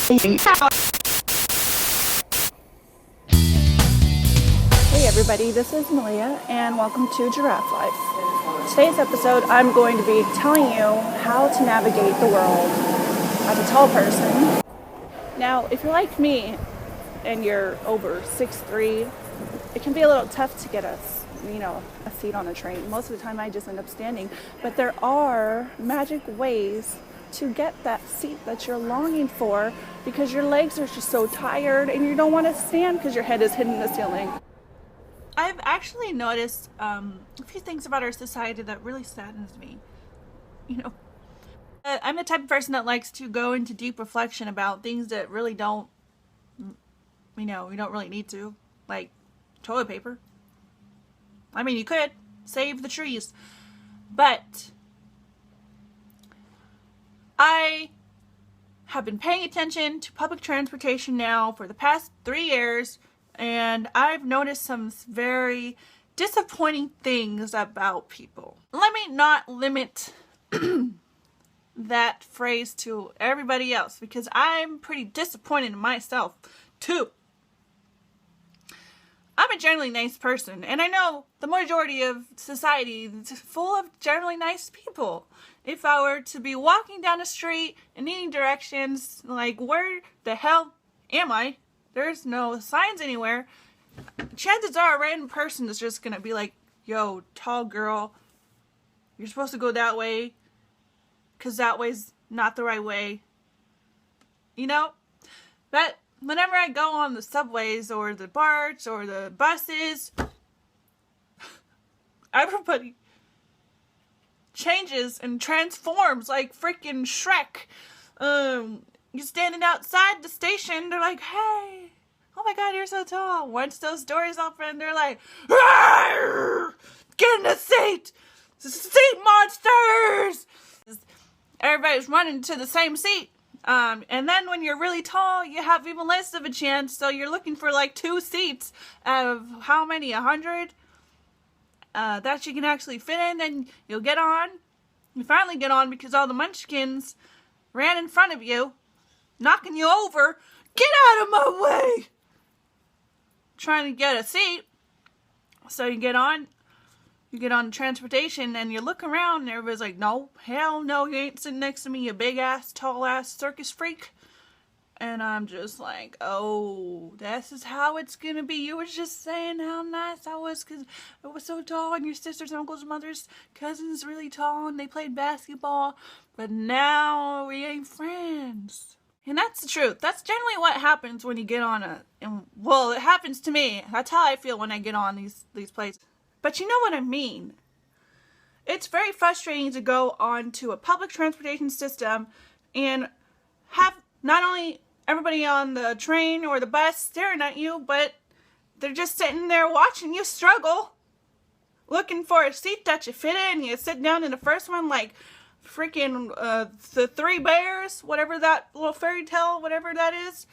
Hey everybody, this is Malia and welcome to Giraffe Life. Today's episode I'm going to be telling you how to navigate the world as a tall person. Now, if you're like me and you're over 6'3", it can be a little tough to get a seat on a train. Most of the time I just end up standing, but there are magic ways to get that seat that you're longing for because your legs are just so tired and you don't want to stand because your head is hitting the ceiling. I've actually noticed a few things about our society that really saddens me. I'm the type of person that likes to go into deep reflection about things that really don't, we don't really need to, like toilet paper. I mean, you could save the trees, but I have been paying attention to public transportation now for the past 3 years, and I've noticed some very disappointing things about people. Let me not limit that phrase to everybody else because I'm pretty disappointed in myself too. I'm a generally nice person, and I know the majority of society is full of generally nice people. If I were to be walking down the street and needing directions, like where the hell am I? There's no signs anywhere. Chances are a random person is just gonna be like, yo, tall girl, you're supposed to go that way, because that way's not the right way. But whenever I go on the subways or the BARTs or the buses, everybody changes and transforms like freaking Shrek. You're standing outside the station, they're like, hey, oh my god, you're so tall. Once those doors open, they're like, get in the seat! Seat monsters! Everybody's running to the same seat. And then when you're really tall, you have even less of a chance, so you're looking for like 2 seats out of how many, 100? That you can actually fit in, and you'll get on. You finally get on because all the munchkins ran in front of you, knocking you over. Get out of my way! Trying to get a seat. So you get on transportation and you look around and everybody's like, no, hell no, you ain't sitting next to me, you big ass, tall ass circus freak. And I'm just like, oh, this is how it's gonna be. You were just saying how nice I was because I was so tall, and your sisters, uncles, mothers, cousins really tall, and they played basketball, but now we ain't friends. And that's the truth. That's generally what happens when you get on it happens to me. That's how I feel when I get on these places. But you know what I mean. It's very frustrating to go onto a public transportation system and have not only everybody on the train or the bus staring at you, but they're just sitting there watching you struggle, looking for a seat that you fit in. You sit down in the first one like freaking the 3 Bears, whatever that little fairy tale, whatever that is.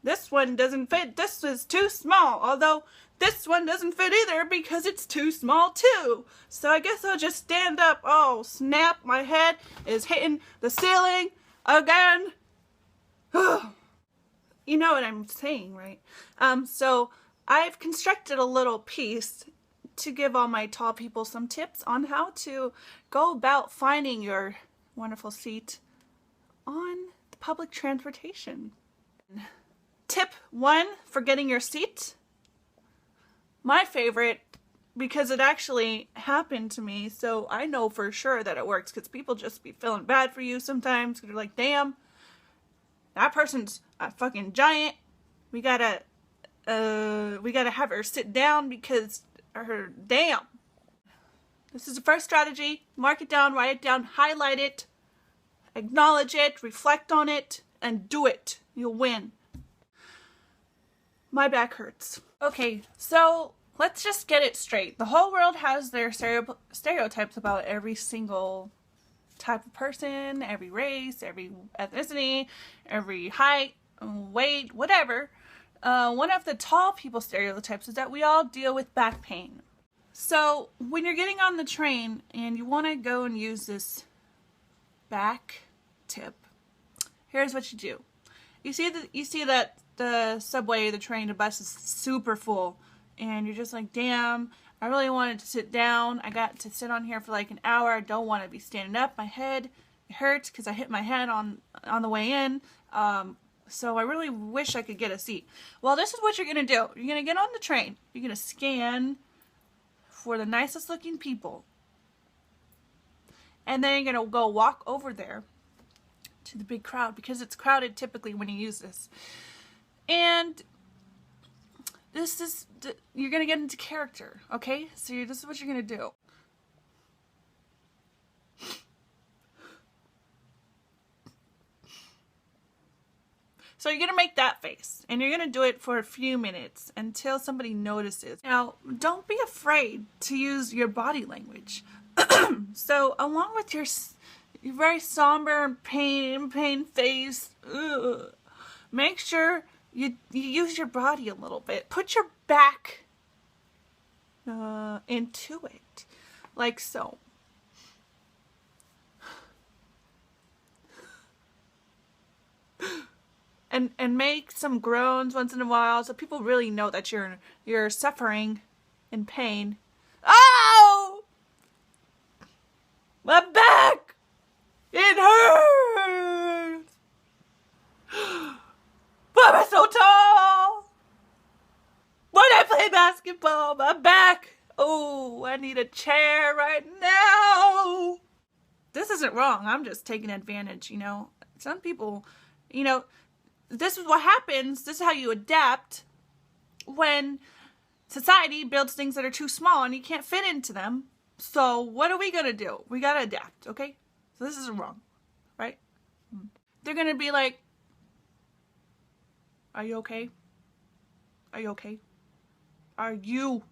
This one doesn't fit. This is too small, although this one doesn't fit either because it's too small too. So I guess I'll just stand up. Oh, snap, my head is hitting the ceiling again. You know what I'm saying, right? So I've constructed a little piece to give all my tall people some tips on how to go about finding your wonderful seat on the public transportation. Tip 1 for getting your seat. My favorite, because it actually happened to me, so I know for sure that it works, because people just be feeling bad for you sometimes. They're like, damn, that person's a fucking giant. We gotta have her sit down because her, damn. This is the first strategy. Mark it down, write it down, highlight it, acknowledge it, reflect on it, and do it. You'll win. My back hurts. Okay, so let's just get it straight. The whole world has their stereotypes about every single type of person, every race, every ethnicity, every height, weight, whatever. One of the tall people stereotypes is that we all deal with back pain. So when you're getting on the train and you want to go and use this back tip, here's what you do. You see that the subway, the train, the bus is super full, and you're just like, damn, I really wanted to sit down. I got to sit on here for like an hour. I don't want to be standing up. My head hurts because I hit my head on the way in. So I really wish I could get a seat. Well, this is what you're going to do. You're going to get on the train. You're going to scan for the nicest looking people. And then you're going to go walk over there to the big crowd, because it's crowded typically when you use this. And this is, you're going to get into character, okay? So this is what you're going to do. So you're going to make that face, and you're going to do it for a few minutes until somebody notices. Now, don't be afraid to use your body language. So along with your very somber pain face, make sure you use your body a little bit. Put your back into it, like so. And make some groans once in a while so people really know that you're suffering in pain. Oh! My back! It hurts! Why am I so tall? When I play basketball, my back! Oh, I need a chair right now! This isn't wrong. I'm just taking advantage, you know. Some people, you know, this is what happens. This is how you adapt when society builds things that are too small and you can't fit into them. So what are we going to do? We got to adapt, okay? So this isn't wrong, right? They're going to be like, are you okay? Are you okay? Are you?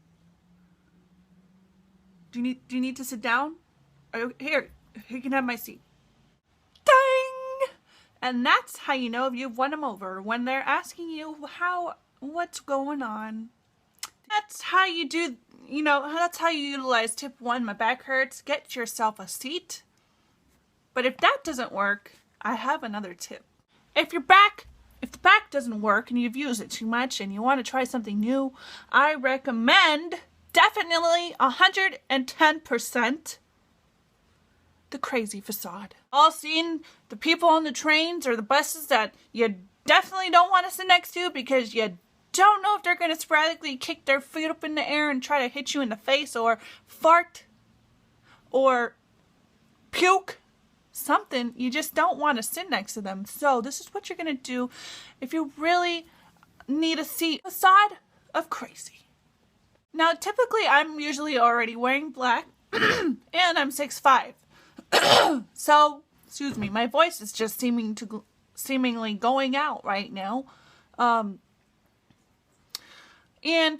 Do you need to sit down? Are you, here, you can have my seat. Dang! And that's how you know if you've won them over, when they're asking you what's going on. That's how you do, you know, that's how you utilize tip 1, my back hurts. Get yourself a seat. But if that doesn't work, I have another tip. If the back doesn't work and you've used it too much and you want to try something new, I recommend definitely 110% the crazy facade. All seen the people on the trains or the buses that you definitely don't want to sit next to because you don't know if they're going to sporadically kick their feet up in the air and try to hit you in the face or fart or puke. Something, you just don't want to sit next to them. So this is what you're going to do if you really need a seat. Facade of crazy. Now, typically, I'm usually already wearing black and I'm 6'5". So, excuse me, my voice is just seemingly going out right now. And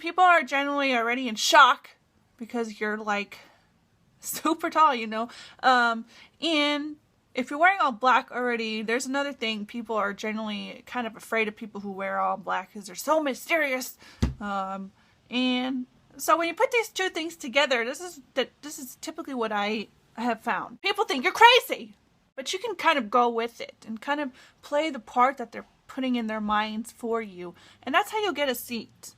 people are generally already in shock because you're like super tall, you know. And if you're wearing all black already, there's another thing. People are generally kind of afraid of people who wear all black because they're so mysterious. And so when you put these two things together, this is typically what I have found. People think you're crazy, but you can kind of go with it and kind of play the part that they're putting in their minds for you. And that's how you'll get a seat.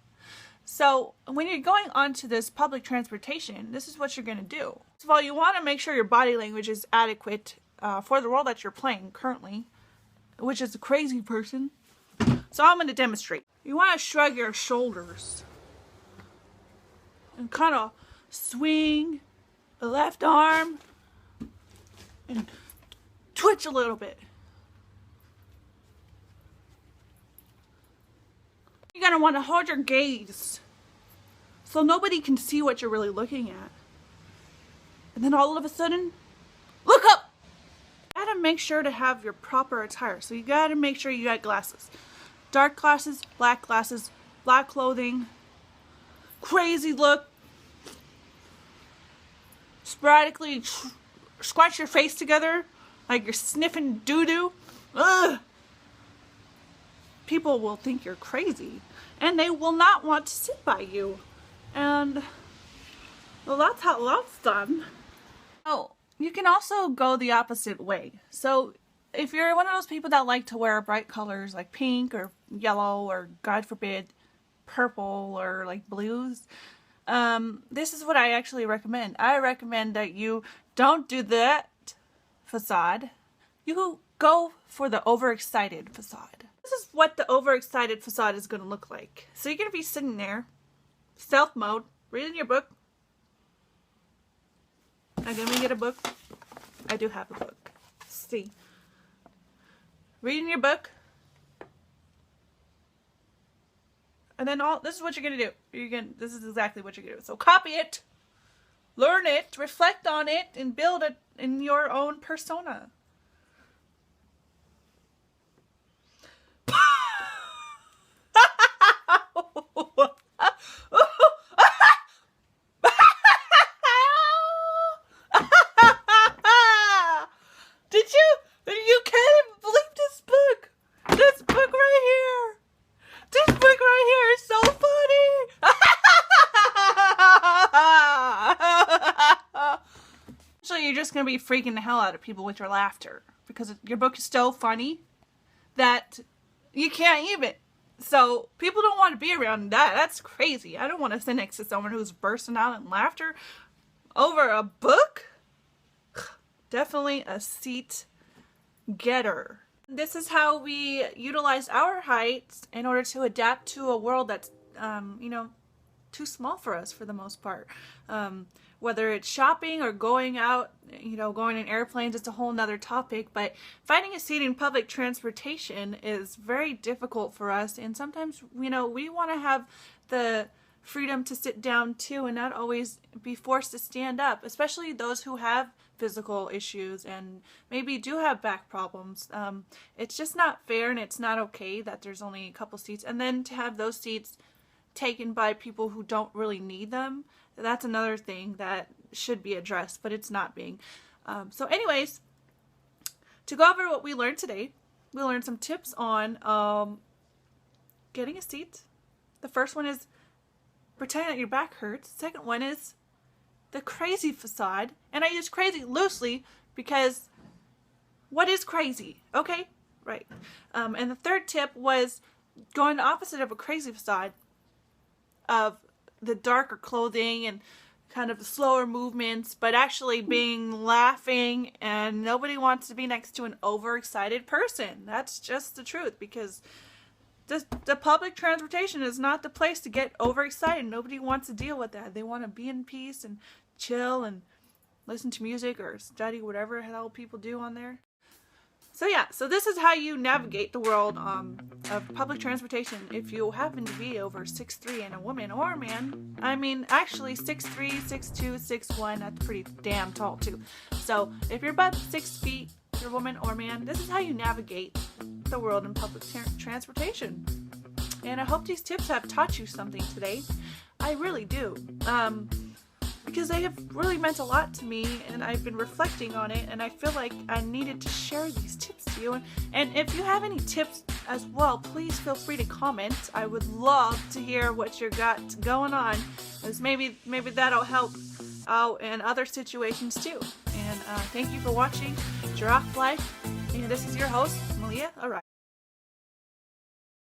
So when you're going onto this public transportation, this is what you're going to do. First of all, you want to make sure your body language is adequate for the role that you're playing currently, which is a crazy person. So I'm going to demonstrate. You want to shrug your shoulders and kind of swing the left arm and twitch a little bit. You're going to want to hold your gaze so nobody can see what you're really looking at. And then all of a sudden, look up! You gotta make sure to have your proper attire. So you gotta make sure you got glasses. Dark glasses, black clothing, crazy look. Sporadically scratch your face together like you're sniffing doo-doo. Ugh! People will think you're crazy and they will not want to sit by you. And well, that's how that's done. Oh, you can also go the opposite way. So if you're one of those people that like to wear bright colors like pink or yellow or, God forbid, purple or like blues, this is what I actually recommend. I recommend that you don't do that facade. You go for the overexcited facade. This is what the overexcited facade is going to look like. So you're going to be sitting there, stealth mode, reading your book. Again, we get a book. I do have a book. See. Reading your book. And then this is what you're going to do. This is exactly what you're going to do. So copy it, learn it, reflect on it, and build it in your own persona. You can't believe this book. This book right here. This book right here is so funny. Actually, you're just going to be freaking the hell out of people with your laughter because your book is so funny that you can't even. So people don't want to be around that. That's crazy. I don't want to sit next to someone who's bursting out in laughter over a book. Definitely a seat getter. This is how we utilize our heights in order to adapt to a world that's, too small for us for the most part. Whether it's shopping or going out, going in airplanes, it's a whole nother topic, but finding a seat in public transportation is very difficult for us, and sometimes, we want to have the freedom to sit down too and not always be forced to stand up, especially those who have physical issues and maybe do have back problems. It's just not fair, and it's not okay that there's only a couple seats, and then to have those seats taken by people who don't really need them. That's another thing that should be addressed, but it's not being. So anyways, to go over what we learned today, we learned some tips on getting a seat. The first one is pretending that your back hurts. The second one is the crazy facade. And I use crazy loosely because what is crazy? Okay? Right. And the third tip was going the opposite of a crazy facade, of the darker clothing and kind of the slower movements, but actually being laughing, and nobody wants to be next to an overexcited person. That's just the truth, because the public transportation is not the place to get overexcited. Nobody wants to deal with that. They want to be in peace and chill and listen to music or study, whatever the hell people do on there. So yeah, so this is how you navigate the world of public transportation if you happen to be over 6'3" and a woman or a man. I mean, actually 6'3", 6'2", 6'1", that's pretty damn tall too. So if you're about 6 feet, you're a woman or man, this is how you navigate the world in public transportation. And I hope these tips have taught you something today. I really do. Because they have really meant a lot to me, and I've been reflecting on it, and I feel like I needed to share these tips to you. And if you have any tips as well, please feel free to comment. I would love to hear what you got going on, because maybe that'll help out in other situations too. And thank you for watching Giraffe Life, and this is your host, Malia. All right.